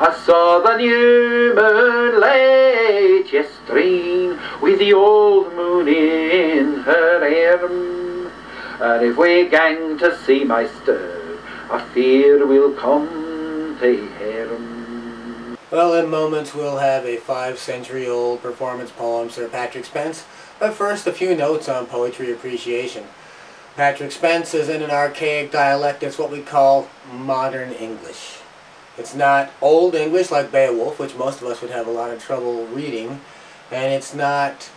I saw the new moon late yestere'en, with the old moon in her arm. And if we gang to see my stir, I fear we'll come to harm. Well, in moments we'll have a 5-century-old performance poem, Sir Patrick Spens. But first, a few notes on poetry appreciation. Patrick Spens is in an archaic dialect. It's what we call modern English. It's not Old English like Beowulf, which most of us would have a lot of trouble reading. And it's not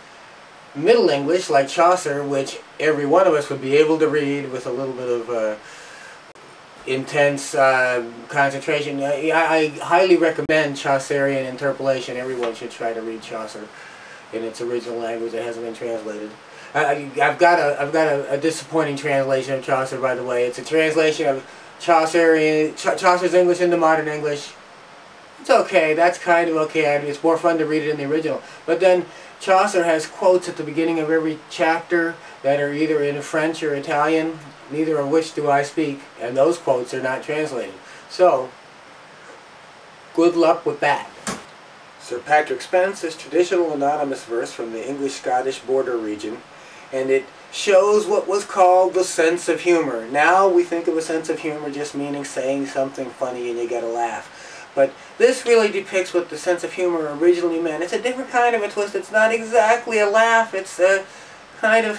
Middle English like Chaucer, which every one of us would be able to read with a little bit of intense concentration. I highly recommend Chaucerian interpolation. Everyone should try to read Chaucer in its original language that hasn't been translated. I've got a disappointing translation of Chaucer, by the way. It's a translation of Chaucer's English into modern English. It's okay. That's kind of okay. It's more fun to read it in the original. But then Chaucer has quotes at the beginning of every chapter that are either in French or Italian, neither of which do I speak, and those quotes are not translated. So, good luck with that. Sir Patrick Spens is traditional anonymous verse from the English-Scottish border region, and it shows what was called the sense of humor. Now we think of a sense of humor just meaning saying something funny and you get a laugh. But this really depicts what the sense of humor originally meant. It's a different kind of a twist. It's not exactly a laugh. It's a kind of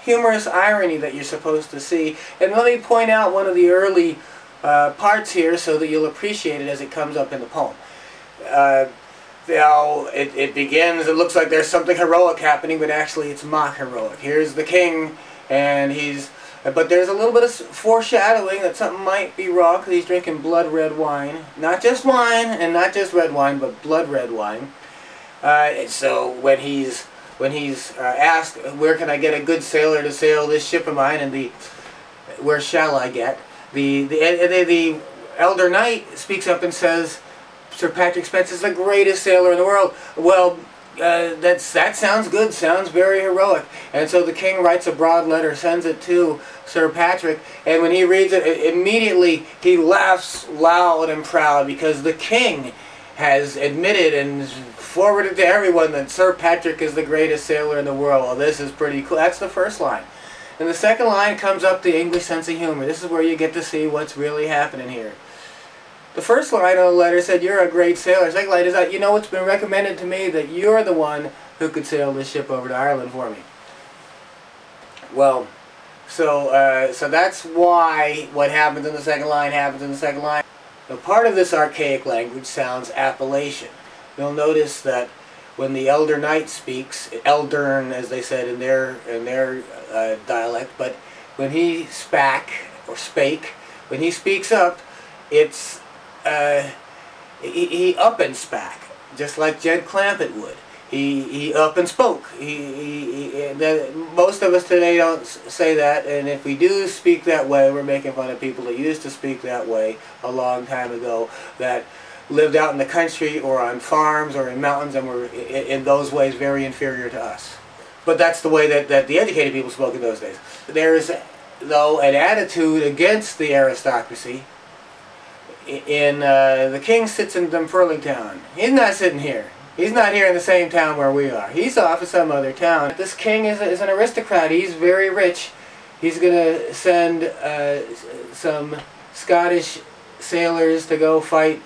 humorous irony that you're supposed to see. And let me point out one of the early parts here so that you'll appreciate it as it comes up in the poem. It begins, it looks like there's something heroic happening, but actually it's mock heroic. Here's the king, and but there's a little bit of foreshadowing that something might be wrong because he's drinking blood-red wine. Not just wine, and not just red wine, but blood-red wine. So when he's asked, where can I get a good sailor to sail this ship of mine, and where shall I get? The elder knight speaks up and says, Sir Patrick Spens is the greatest sailor in the world. Well, that sounds good, sounds very heroic. And so the king writes a broad letter, sends it to Sir Patrick, and when he reads it, immediately he laughs loud and proud because the king has admitted and forwarded to everyone that Sir Patrick is the greatest sailor in the world. Well, this is pretty cool. That's the first line. And the second line comes up the English sense of humor. This is where you get to see what's really happening here. The first line of the letter said, you're a great sailor. The second line is that, you know, it's been recommended to me that you're the one who could sail this ship over to Ireland for me. Well, so that's why what happens in the second line happens in the second line. Now, part of this archaic language sounds Appalachian. You'll notice that when the elder knight speaks, eldern as they said in their dialect, but when he spak or spake, when he speaks up, it's he up and spak, just like Jed Clampett would. He up and spoke. Most of us today don't say that, and if we do speak that way, we're making fun of people that used to speak that way a long time ago, that lived out in the country or on farms or in mountains and were in those ways very inferior to us. But that's the way that the educated people spoke in those days. There's, though, an attitude against the aristocracy. The king sits in Dumferling town. He's not sitting here. He's not here in the same town where we are. He's off in some other town. This king is an aristocrat. He's very rich. He's going to send some Scottish sailors to go fight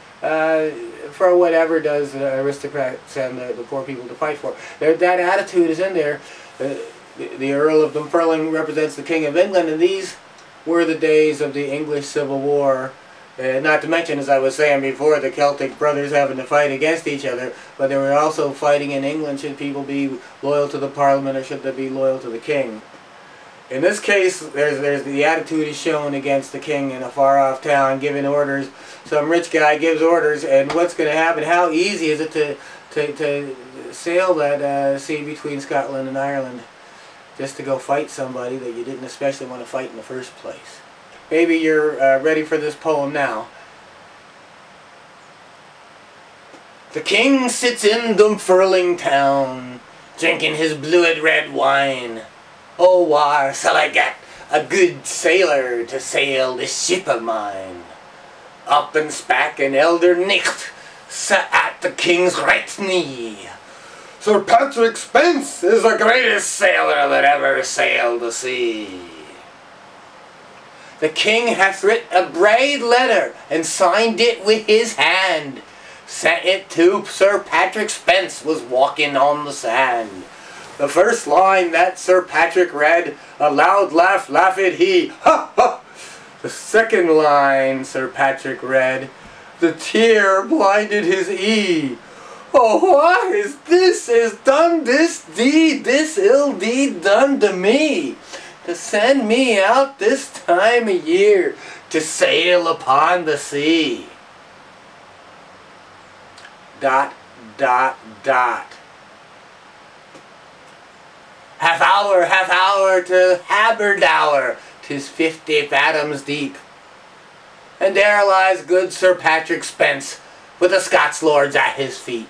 for whatever does the aristocrat send the poor people to fight for. That attitude is in there. The Earl of Dumferling represents the King of England, and these were the days of the English Civil War. Not to mention, as I was saying before, the Celtic brothers having to fight against each other, but they were also fighting in England. Should people be loyal to the Parliament or should they be loyal to the King? In this case, there's the attitude is shown against the king in a far-off town, giving orders. Some rich guy gives orders, and what's going to happen? How easy is it to sail that sea between Scotland and Ireland just to go fight somebody that you didn't especially want to fight in the first place? Maybe you're ready for this poem now. The king sits in Dumferling town, drinking his bluid-red wine. Oh, whar shall I get a good sailor to sail this ship of mine? up and spak and eldern knicht sat at the king's right knee. Sir Patrick Spens is the greatest sailor that ever sailed the sea. The king hath writ a braid letter and signed it with his hand. Sent it to Sir Patrick Spens was walking on the sand. The first line that Sir Patrick read, a loud laugh laughed he, ha ha! The second line Sir Patrick read, the tear blinded his ee. Oh, why is this is done this deed, this ill deed done to me? To send me out this time of year to sail upon the sea. Dot, dot, dot. Half hour to habbard hour, 'tis 50 fathoms deep. And there lies good Sir Patrick Spens, with the Scots lords at his feet.